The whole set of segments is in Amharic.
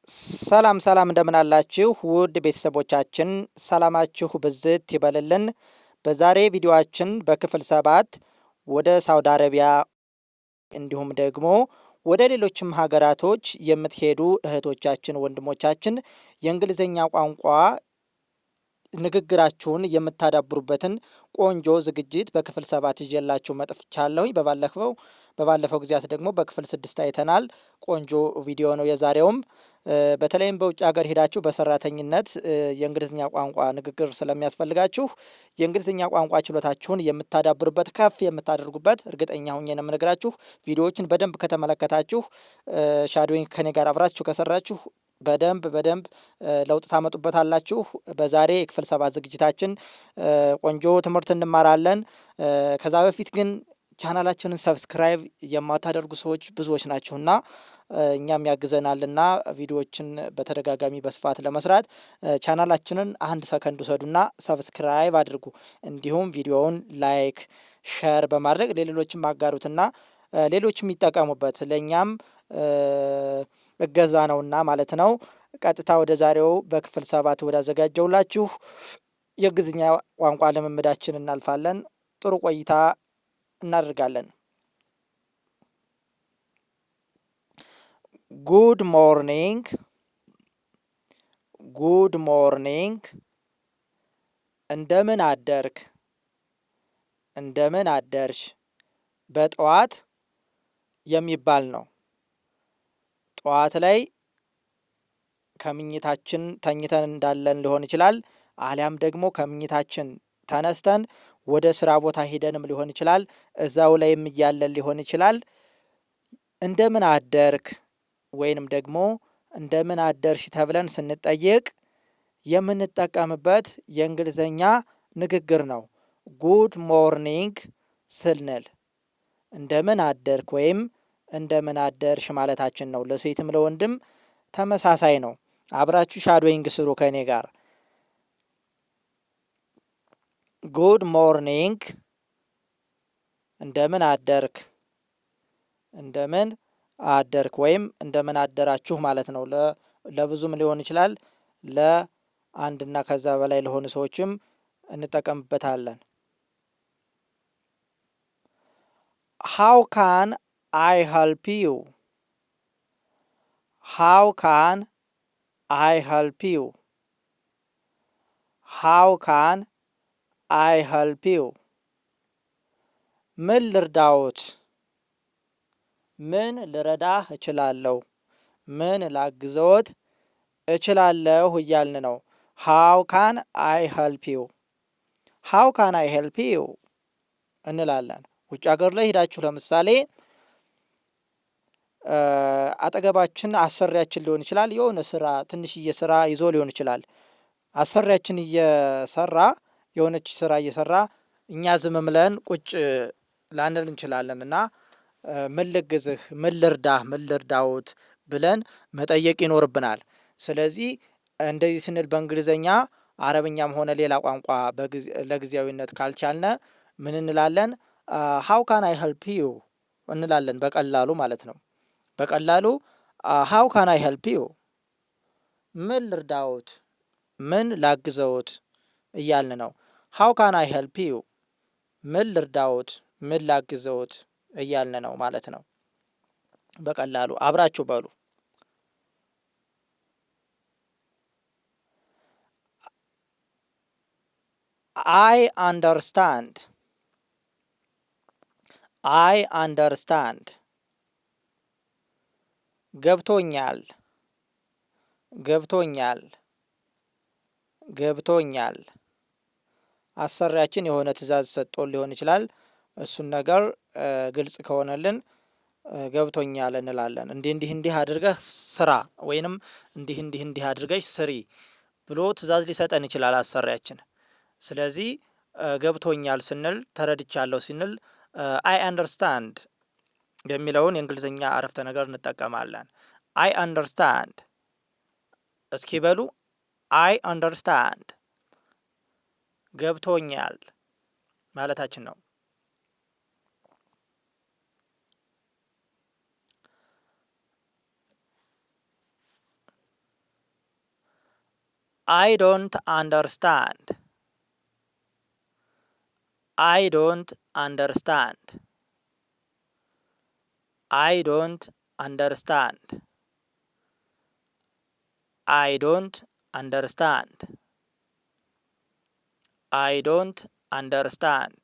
ሰላም ሰላም እንደምን አላችሁ ውድ ቤተሰቦቻችን ሰላማችሁ ብዝት ይበልልን። በዛሬ ቪዲዮአችን በክፍል 7 ወደ ሳውዲ አረቢያ እንዲሁም ደግሞ ወደ ሌሎችም ሀገራቶች የምትሄዱ እህቶቻችን ወንድሞቻችን የእንግሊዝኛ ቋንቋ ንግግራችሁን የምታዳብሩበትን ቆንጆ ዝግጅት በክፍል 7 ይዤላችሁ መጥቻለሁኝ። በባለፈው ጊዜያት ደግሞ በክፍል 6 አይተናል። ቆንጆ ቪዲዮ ነው የዛሬውም። በተለይም በውጭ ሀገር ሄዳችሁ በሰራተኝነት የእንግሊዝኛ ቋንቋ ንግግር ስለሚያስፈልጋችሁ የእንግሊዝኛ ቋንቋ ችሎታችሁን የምታዳብሩበት ከፍ የምታደርጉበት እርግጠኛ ሆኜ ነው የምነግራችሁ። ቪዲዮዎችን በደንብ ከተመለከታችሁ ሻዶዊንግ ከኔ ጋር አብራችሁ ከሰራችሁ በደንብ ለውጥ ታመጡበታላችሁ። በዛሬ የክፍል 7 ዝግጅታችን ቆንጆ ትምህርት እንማራለን። ከዛ በፊት ግን ቻናላችንን ሰብስክራይብ የማታደርጉ ሰዎች ብዙዎች ናችሁና እኛም ያግዘናልና ቪዲዮዎችን በተደጋጋሚ በስፋት ለመስራት ቻናላችንን 1 ሰከንድ ውሰዱና ሰብስክራይብ አድርጉ። እንዲሁም ቪዲዮውን ላይክ፣ ሼር በማድረግ ለሌሎችም አጋሩትና ሌሎችም ይጠቀሙበት። ለእኛም እገዛ ነውና ማለት ነው። ቀጥታ ወደ ዛሬው በክፍል 7 ወዳዘጋጀውላችሁ የእንግሊዝኛ ቋንቋ ልምምዳችን እናልፋለን። ጥሩ ቆይታ እናደርጋለን። ጉድ ሞርኒንግ፣ ጉድ ሞርኒንግ። እንደምን አደርክ፣ እንደምን አደርሽ። በጠዋት የሚባል ነው። ጠዋት ላይ ከምኝታችን ተኝተን እንዳለን ሊሆን ይችላል። አሊያም ደግሞ ከምኝታችን ተነስተን ወደ ስራ ቦታ ሄደንም ሊሆን ይችላል። እዛው ላይም እያለን ሊሆን ይችላል። እንደምን አደርክ ወይንም ደግሞ እንደምን አደርሽ ተብለን ስንጠየቅ የምንጠቀምበት የእንግሊዝኛ ንግግር ነው። ጉድ ሞርኒንግ ስንል እንደምን አደርክ ወይም እንደምን አደርሽ ማለታችን ነው። ለሴትም ለወንድም ተመሳሳይ ነው። አብራችሁ ሻዶዊንግ ስሩ ከኔ ጋር። ጉድ ሞርኒንግ፣ እንደምን አደርክ፣ እንደምን አደርክ ወይም እንደምን አደራችሁ ማለት ነው። ለብዙም ሊሆን ይችላል። ለአንድና ከዛ በላይ ለሆኑ ሰዎችም እንጠቀምበታለን። ሃው ካን አይ ሄልፕ ዩ፣ ሃው ካን አይ ሄልፕ ዩ፣ ሃው ካን አይ ሄልፕ ዩ። ምን ልርዳዎት፣ ምን ልረዳህ እችላለሁ፣ ምን ላግዘዎት እችላለሁ እያልን ነው። ሃው ካን አይ ሄልፕ ዩ፣ ሃው ካን አይ ሄልፕ ዩ እንላለን። ውጭ ሀገር ላይ ሄዳችሁ ለምሳሌ አጠገባችን አሰሪያችን ሊሆን ይችላል። የሆነ ስራ ትንሽዬ ስራ ይዞ ሊሆን ይችላል። አሰሪያችን እየሰራ የሆነች ስራ እየሰራ እኛ ዝም ብለን ቁጭ ላንል እንችላለን እና ምን ልግዝህ፣ ምን ልርዳህ፣ ምን ልርዳዎት ብለን መጠየቅ ይኖርብናል። ስለዚህ እንደዚህ ስንል በእንግሊዝኛ አረብኛም ሆነ ሌላ ቋንቋ ለጊዜያዊነት ካልቻልነ ምን እንላለን? ሃው ካን አይ ሄልፕ ዩ እንላለን። በቀላሉ ማለት ነው። በቀላሉ ሃው ካን አይ ሄልፕ ዩ፣ ምን ልርዳዎት፣ ምን ላግዘዎት እያልን ነው። ሃው ካን አይ ሄልፕ ዩ፣ ምን ልርዳዎት፣ ምን ላግዘዎት እያልን ነው ማለት ነው። በቀላሉ አብራችሁ በሉ። አይ አንደርስታንድ፣ አይ አንደርስታንድ። ገብቶኛል፣ ገብቶኛል፣ ገብቶኛል። አሰሪያችን የሆነ ትዕዛዝ ሰጥቶን ሊሆን ይችላል። እሱን ነገር ግልጽ ከሆነልን ገብቶኛል እንላለን። እንዲህ አድርገህ ስራ ወይንም እንዲህ አድርገሽ ስሪ ብሎ ትዕዛዝ ሊሰጠን ይችላል አሰሪያችን። ስለዚህ ገብቶኛል ስንል ተረድቻለሁ ስንል አይ አንደርስታንድ የሚለውን የእንግሊዝኛ አረፍተ ነገር እንጠቀማለን። አይ አንደርስታንድ። እስኪ በሉ አይ አንደርስታንድ፣ ገብቶኛል ማለታችን ነው። I don't understand. I don't understand. I don't understand. I don't understand. I don't understand.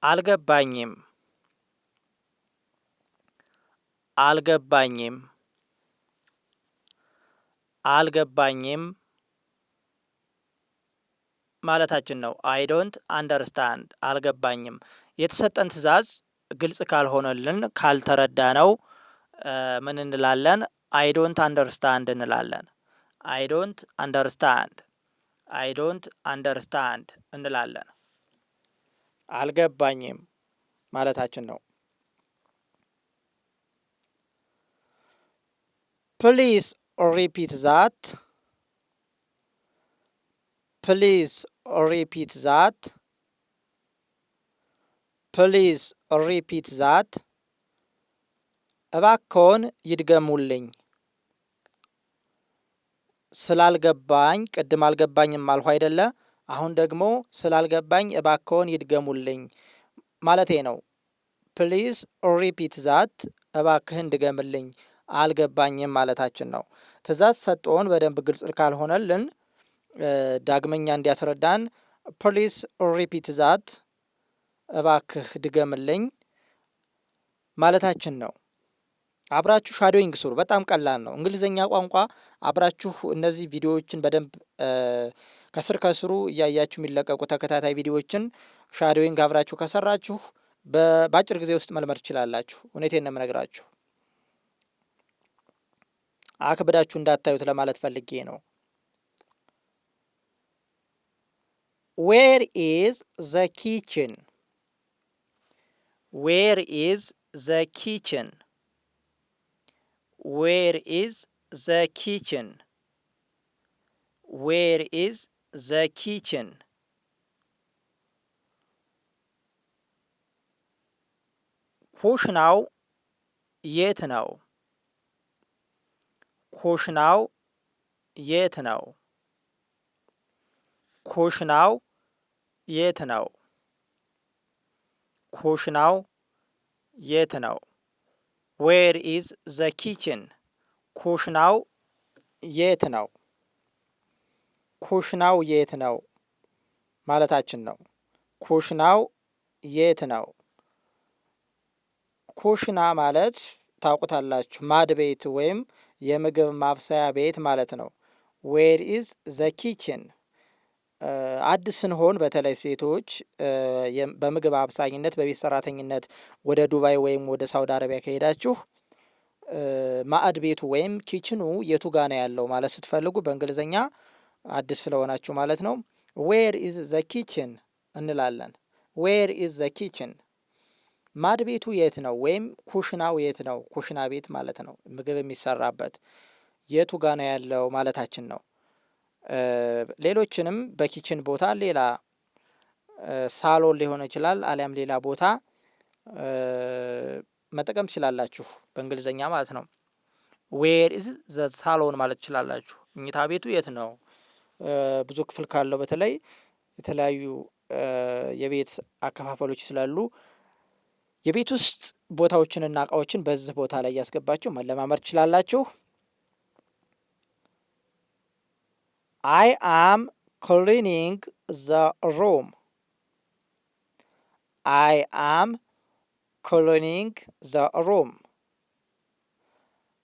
አልገባኝም አልገባኝም አልገባኝም ማለታችን ነው። አይ ዶንት አንደርስታንድ አልገባኝም። የተሰጠን ትዕዛዝ ግልጽ ካልሆነልን ካልተረዳነው ምን እንላለን? አይ ዶንት አንደርስታንድ እንላለን። አይ ዶንት አንደርስታንድ አይ ዶንት አንደርስታንድ እንላለን። አልገባኝም ማለታችን ነው። ፕሊዝ ሪፒት ዛት ፕሊዝ ሪፒት ዛት ፕሊዝ ሪፒት ዛት እባክዎን ይድገሙልኝ። ስላልገባኝ ቅድም አልገባኝም አልሁ አይደለ? አሁን ደግሞ ስላልገባኝ እባክዎን ይድገሙልኝ ማለቴ ነው። ፕሊዝ ሪፒት ዛት እባክህን ድገምልኝ አልገባኝም ማለታችን ነው። ትዕዛዝ ሰጥቶን በደንብ ግልጽ ካልሆነልን ዳግመኛ እንዲያስረዳን ፕሊዝ ሪፒት ዛት እባክህ ድገምልኝ ማለታችን ነው። አብራችሁ ሻዶዊንግ ስሩ። በጣም ቀላል ነው። እንግሊዘኛ ቋንቋ አብራችሁ እነዚህ ቪዲዮዎችን በደንብ ከስር ከስሩ እያያችሁ የሚለቀቁ ተከታታይ ቪዲዮዎችን ሻዶዊንግ አብራችሁ ከሰራችሁ በአጭር ጊዜ ውስጥ መልመድ ትችላላችሁ። እውነቴን ነው የምነግራችሁ። አክብዳችሁ እንዳታዩት ለማለት ፈልጌ ነው። ዌር ኢዝ ዘ ኪችን? ዌር ኢዝ ዘ ኪችን? ዌር ኢዝ ዘ ኪችን? ዌር ኢዝ ዘ ኪችን? ኩሽናው የት ነው? ኩሽናው የት ነው? ኩሽናው የት ነው? ኩሽናው የት ነው? ዌር ኢዝ ዘ ኪችን? ኩሽናው የት ነው? ኩሽናው የት ነው ማለታችን ነው። ኩሽናው የት ነው? ኩሽና ማለት ታውቁታላችሁ፣ ማድ ቤት ወይም የምግብ ማብሰያ ቤት ማለት ነው። ዌር ኢዝ ዘ ኪችን? አዲስ ስንሆን በተለይ ሴቶች በምግብ አብሳኝነት በቤት ሰራተኝነት ወደ ዱባይ ወይም ወደ ሳውዲ አረቢያ ከሄዳችሁ ማዕድ ቤቱ ወይም ኪችኑ የቱ ጋ ነው ያለው ማለት ስትፈልጉ በእንግሊዝኛ አዲስ ስለሆናችሁ ማለት ነው ዌር ኢዝ ዘ ኪችን እንላለን። ዌር ኢዝ ዘ ኪችን? ማድ ቤቱ የት ነው ወይም ኩሽናው የት ነው? ኩሽና ቤት ማለት ነው፣ ምግብ የሚሰራበት የቱ ጋ ነው ያለው ማለታችን ነው። ሌሎችንም በኪችን ቦታ ሌላ ሳሎን ሊሆን ይችላል፣ አሊያም ሌላ ቦታ መጠቀም ትችላላችሁ በእንግሊዝኛ ማለት ነው። ዌር ኢዝ ዘ ሳሎን ማለት ትችላላችሁ። መኝታ ቤቱ የት ነው? ብዙ ክፍል ካለው በተለይ የተለያዩ የቤት አከፋፈሎች ስላሉ የቤት ውስጥ ቦታዎችንና እቃዎችን በዚህ ቦታ ላይ እያስገባችሁ መለማመድ ትችላላችሁ። I am cleaning the room. I am cleaning the room.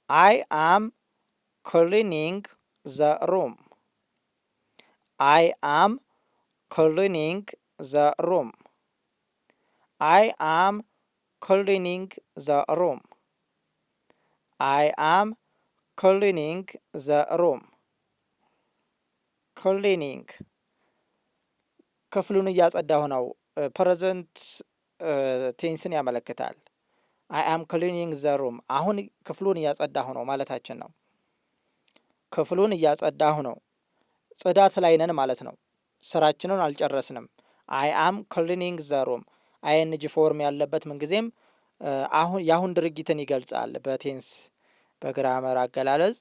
I am cleaning the room. I am cleaning the room. I am cleaning the room. I am cleaning the room. ክሊኒንግ ክፍሉን እያጸዳሁ ነው። ፕሬዘንት ቴንስን ያመለክታል። አይ አም ክሊኒንግ ዘ ሩም፣ አሁን ክፍሉን እያጸዳሁ ነው ማለታችን ነው። ክፍሉን እያጸዳሁ ነው፣ ጽዳት ላይ ነን ማለት ነው። ስራችንን አልጨረስንም። አይ አም ክሊኒንግ ዘ ሩም፣ አይኤንጂ ፎርም ያለበት ምንጊዜም የአሁን ድርጊትን ይገልጻል። በቴንስ በግራመር አገላለጽ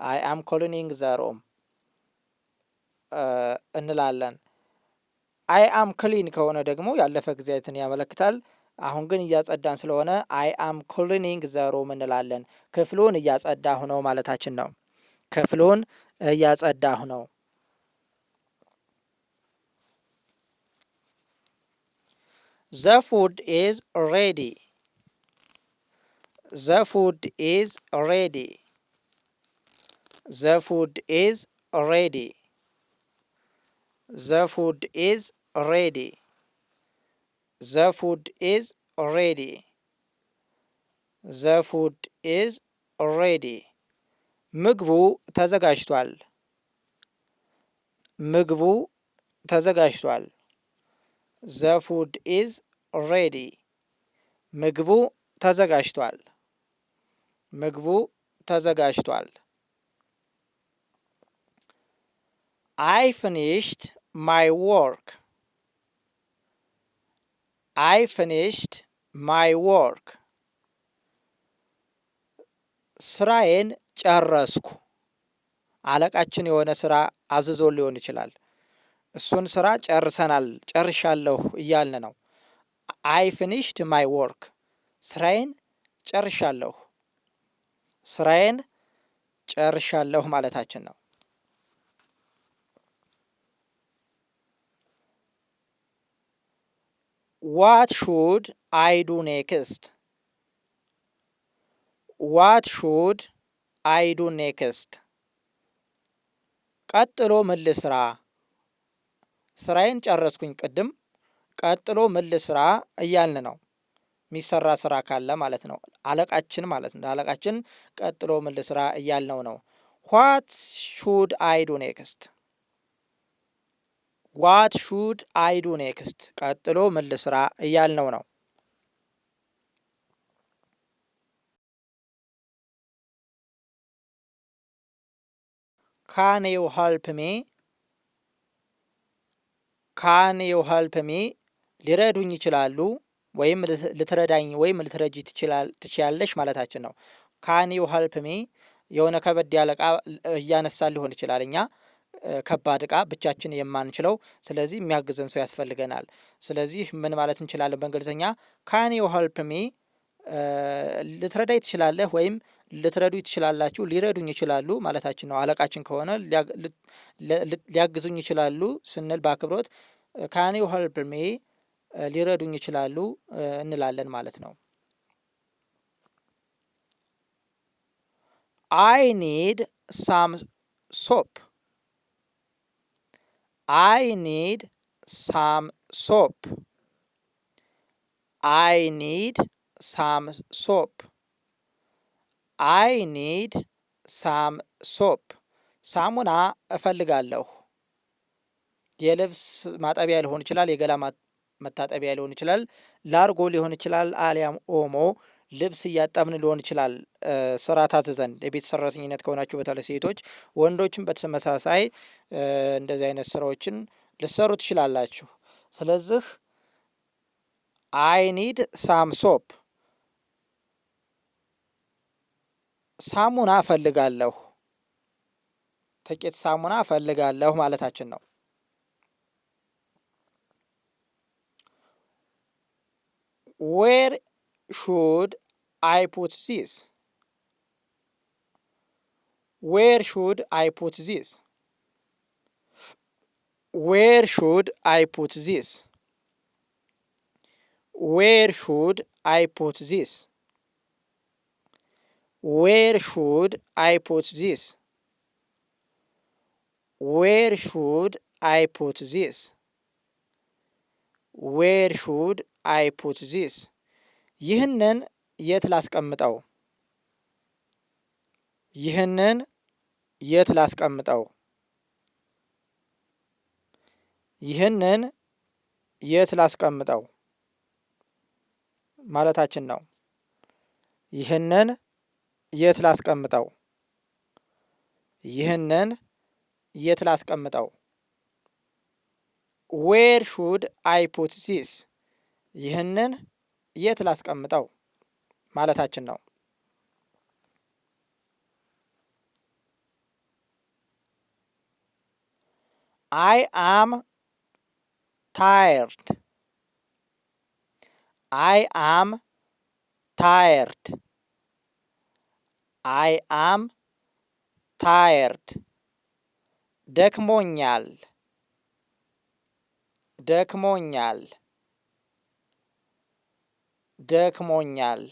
አይ አም ክሊኒንግ ዘ ሩም እንላለን። አይ አም ክሊን ከሆነ ደግሞ ያለፈ ጊዜያትን ያመለክታል። አሁን ግን እያጸዳን ስለሆነ አይ አም ክሊኒንግ ዘ ሩም እንላለን። ክፍሉን እያጸዳሁ ነው ማለታችን ነው። ክፍሉን እያጸዳሁ ነው። ዘ ፉድ ኢዝ ሬዲ። ዘ ፉድ ኢዝ ሬዲ። ዘ ፉድ ኢዝ ሬዲ። ዘ ፉድ ኢዝ ሬዲ። ዘ ፉድ ኢዝ ሬዲ። ዘ ፉድ ኢዝ ሬዲ። ምግቡ ተዘጋጅቷል። ምግቡ ተዘጋጅቷል። ዘ ፉድ ኢዝ ሬዲ። ምግቡ ተዘጋጅቷል። ምግቡ ተዘጋጅቷል። አይ ፊኒሽድ ማይ ወርክ። አይ ፊኒሽድ ማይ ወርክ። ስራዬን ጨረስኩ። አለቃችን የሆነ ስራ አዝዞ ሊሆን ይችላል። እሱን ስራ ጨርሰናል፣ ጨርሻለሁ እያልን ነው። አይ ፊኒሽድ ማይ ወርክ፣ ስራዬን ጨርሻለሁ። ስራዬን ጨርሻለሁ ማለታችን ነው። ዋት ሹድ አይ ዱ ኔክስት? ዋት ሹድ አይ ዱ ኔክስት? ቀጥሎ ምን ልስራ? ስራዬን ጨረስኩኝ ቅድም። ቀጥሎ ምን ልስራ እያልን ነው። የሚሰራ ስራ ካለ ማለት ነው። አለቃችን ማለት ነው። አለቃችን ቀጥሎ ምን ልስራ እያልነው ነው። ዋት ሹድ አይ ዱ ኔክስት? ዋት ሹድ አይ ዱ ኔክስት? ቀጥሎ ምን ልስራ እያልነው ነው። ካን ዩ ሄልፕ ሚ? ካን ዩ ሄልፕ ሚ? ሊረዱኝ ይችላሉ ወይም ልትረዳኝ ወይም ልትረጂ ትችያለሽ ማለታችን ነው። ካን ዩ ሄልፕ ሚ? የሆነ ከበድ ያለ እቃ እያነሳን ሊሆን ይችላል እኛ ከባድ እቃ ብቻችን የማንችለው፣ ስለዚህ የሚያግዘን ሰው ያስፈልገናል። ስለዚህ ምን ማለት እንችላለን በእንግሊዝኛ? ካን ዩ ሄልፕ ሚ? ልትረዳኝ ትችላለህ ወይም ልትረዱ ትችላላችሁ፣ ሊረዱኝ ይችላሉ ማለታችን ነው። አለቃችን ከሆነ ሊያግዙኝ ይችላሉ ስንል በአክብሮት ካን ዩ ሄልፕ ሚ? ሊረዱኝ ይችላሉ እንላለን ማለት ነው። አይ ኒድ ሳም ሶፕ። አይ ኒድ ሳም ሶፕ። አይ ኒድ ሳም ሶፕ። አይ ኒድ ሳም ሶፕ። ሳሙና እፈልጋለሁ። የልብስ ማጠቢያ ሊሆን ይችላል፣ የገላ መታጠቢያ ሊሆን ይችላል፣ ላርጎ ሊሆን ይችላል፣ አሊያም ኦሞ ልብስ እያጠብን ሊሆን ይችላል። ስራ ታዝዘን የቤት ሰራተኝነት ከሆናችሁ በተለይ ሴቶች፣ ወንዶችም በተመሳሳይ እንደዚህ አይነት ስራዎችን ልሰሩ ትችላላችሁ። ስለዚህ አይ ኒድ ሳም ሶፕ፣ ሳሙና እፈልጋለሁ፣ ጥቂት ሳሙና እፈልጋለሁ ማለታችን ነው። ዌር ሹድ አይ ፑት ዚስ? ዌር ሹድ አይ ፑት ዚስ? ዌር ሹድ አይ ፑት ዚስ? ዌር ሹድ አይ ፑት ዚስ? ዌር ሹድ አይ ፑት ዚስ? ዌር ሹድ አይ ፑት ዚስ? ዌር ሹድ አይ ፑት ዚስ? ይህንን የት ላስቀምጠው? ይህንን የት ላስቀምጠው? ይህንን የት ላስቀምጠው ማለታችን ነው። ይህንን የት ላስቀምጠው? ይህንን የት ላስቀምጠው? ዌር ሹድ አይ ፑት ዚስ? ይህንን የት ላስቀምጠው ማለታችን ነው። I am tired. I am tired. I am tired. ደክሞኛል ደክሞኛል ደክሞኛል።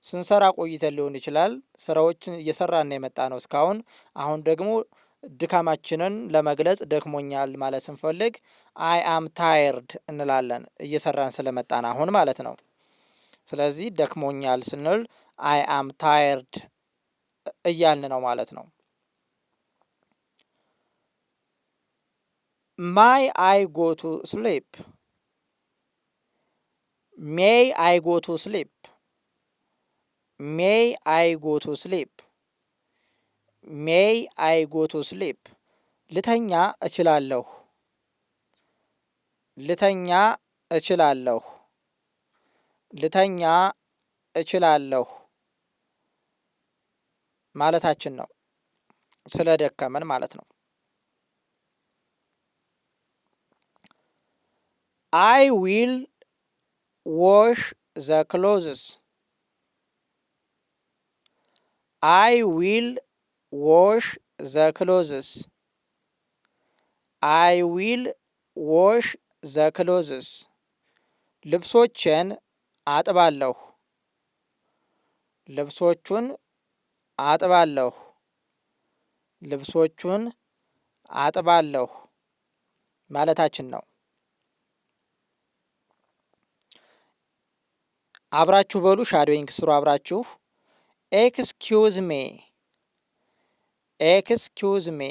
ስንሰራ ቆይተን ሊሆን ይችላል። ስራዎችን እየሰራን የመጣ ነው እስካሁን። አሁን ደግሞ ድካማችንን ለመግለጽ ደክሞኛል ማለት ስንፈልግ አይ አም ታይርድ እንላለን፣ እየሰራን ስለመጣን አሁን ማለት ነው። ስለዚህ ደክሞኛል ስንል አይ አም ታይርድ እያልን ነው ማለት ነው። ማይ አይ ጎ ቱ ስሊፕ። ሜይ አይ ጎ ቱ ስሊፕ። ሜይ አይ ጎ ቱ ስሊፕ። ሜይ አይ ጎ ቱ ስሊፕ። ልተኛ እችላለሁ። ልተኛ እችላለሁ። ልተኛ እችላለሁ ማለታችን ነው፣ ስለ ደከመን ማለት ነው። I will wash the clothes. I will wash the clothes. I will wash the clothes. ልብሶችን አጥባለሁ። ልብሶቹን አጥባለሁ። ልብሶቹን አጥባለሁ ማለታችን ነው። አብራችሁ በሉ፣ ሻዶዊንግ ስሩ አብራችሁ። ኤክስኪውዝ ሜ። ኤክስኪውዝ ሜ።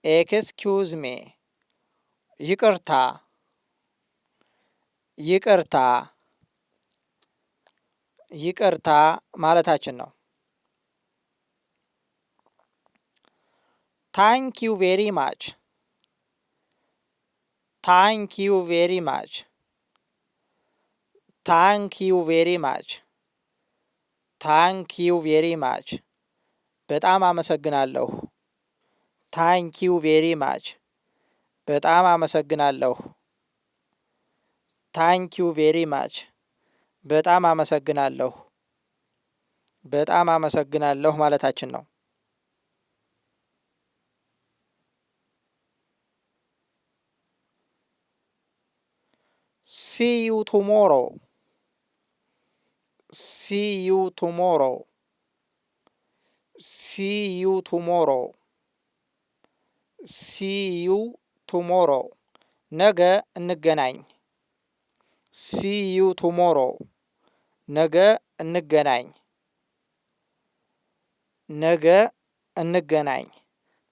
ኤክስኪውዝ ሜ። ይቅርታ ይቅርታ ይቅርታ ማለታችን ነው። ታንክ ዩ ቬሪ ማች። ታንክ ዩ ቬሪ ማች። ታንክ ዩ ቬሪ ማች። ታንክ ዩ ቬሪ ማች። በጣም አመሰግናለሁ። ታንክ ዩ ቬሪ ማች። በጣም አመሰግናለሁ። ታንክ ዩ ቬሪ ማች። በጣም አመሰግናለሁ። በጣም አመሰግናለሁ ማለታችን ነው። ሲ ዩ ቱሞሮ። ሲ ዩ ቱሞሮ። ሲ ዩ ቱሞሮ። ሲ ዩ ቱሞሮ። ነገ እንገናኝ። ሲ ዩ ቱሞሮ። ነገ እንገናኝ። ነገ እንገናኝ።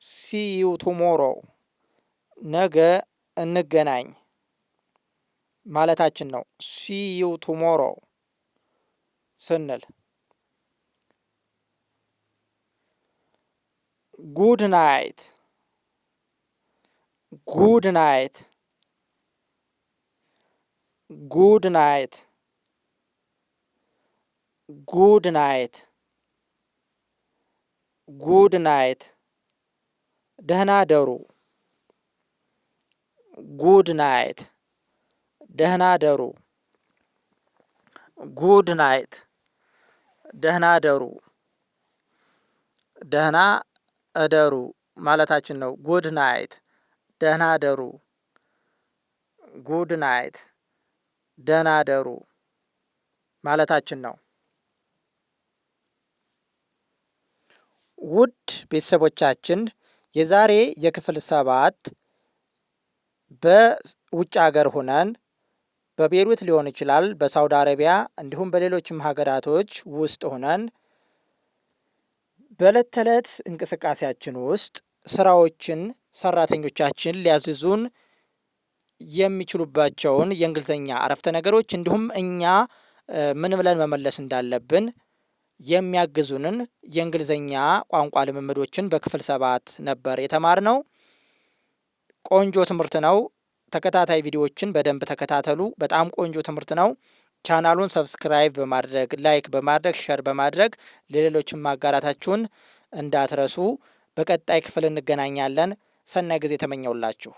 ሲ ዩ ቱሞሮ። ነገ እንገናኝ ማለታችን ነው። ሲ ዩ ቱሞሮ ስንል ጉድ ናይት። ጉድ ናይት። ጉድ ናይት። ጉድ ናይት። ጉድ ናይት። ደህና ደሩ። ጉድ ናይት። ደህና ደሩ። ጉድ ናይት። ደህና ደሩ። ደህና እደሩ ማለታችን ነው። ጉድ ናይት። ደህና ደሩ። ጉድ ናይት። ደህና ደሩ ማለታችን ነው። ውድ ቤተሰቦቻችን የዛሬ የክፍል 7 በውጭ ሀገር ሆነን በቤሩት ሊሆን ይችላል፣ በሳውዲ አረቢያ እንዲሁም በሌሎችም ሀገራቶች ውስጥ ሆነን በዕለት ተዕለት እንቅስቃሴያችን ውስጥ ስራዎችን ሰራተኞቻችን ሊያዝዙን የሚችሉባቸውን የእንግሊዝኛ አረፍተ ነገሮች እንዲሁም እኛ ምን ብለን መመለስ እንዳለብን የሚያግዙንን የእንግሊዝኛ ቋንቋ ልምምዶችን በክፍል 7 ነበር የተማርነው። ቆንጆ ትምህርት ነው። ተከታታይ ቪዲዮዎችን በደንብ ተከታተሉ። በጣም ቆንጆ ትምህርት ነው። ቻናሉን ሰብስክራይብ በማድረግ ላይክ በማድረግ ሸር በማድረግ ለሌሎችም ማጋራታችሁን እንዳትረሱ። በቀጣይ ክፍል እንገናኛለን። ሰናይ ጊዜ ተመኘውላችሁ።